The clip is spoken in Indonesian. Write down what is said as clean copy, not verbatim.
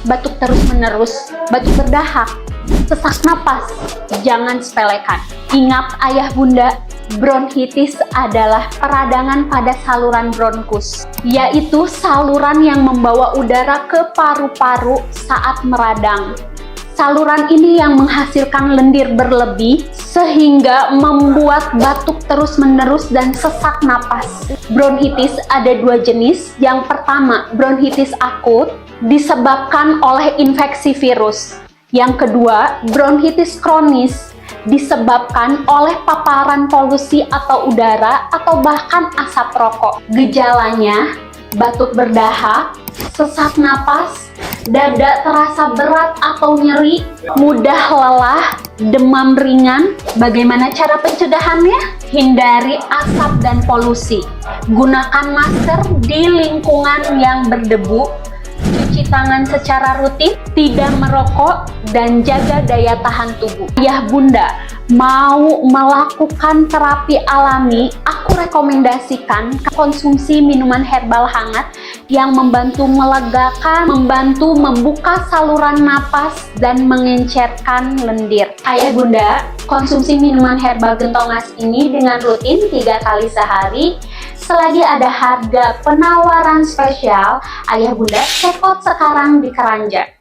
batuk terus-menerus, batuk berdahak, sesak napas, jangan sepelekan. Ingat ayah bunda, bronkitis adalah peradangan pada saluran bronkus, yaitu saluran yang membawa udara ke paru-paru saat meradang. Saluran ini yang menghasilkan lendir berlebih sehingga membuat batuk terus-menerus dan sesak napas. Bronkitis ada dua jenis. Yang pertama, bronkitis akut disebabkan oleh infeksi virus. Yang kedua, bronkitis kronis disebabkan oleh paparan polusi atau udara atau bahkan asap rokok. Gejalanya, batuk berdahak, sesak napas, dada terasa berat atau nyeri, mudah lelah, demam ringan. Bagaimana cara pencegahannya? Hindari asap dan polusi. Gunakan masker di lingkungan yang berdebu. Cuci tangan secara rutin, tidak merokok, dan jaga daya tahan tubuh. Ayah bunda mau melakukan terapi alami, aku rekomendasikan konsumsi minuman herbal hangat yang membantu melegakan, membantu membuka saluran napas, dan mengencerkan lendir. Ayah bunda, konsumsi minuman herbal gentongas ini dengan rutin 3 kali sehari. Selagi ada harga penawaran spesial, ayah bunda check out sekarang di Keranjang.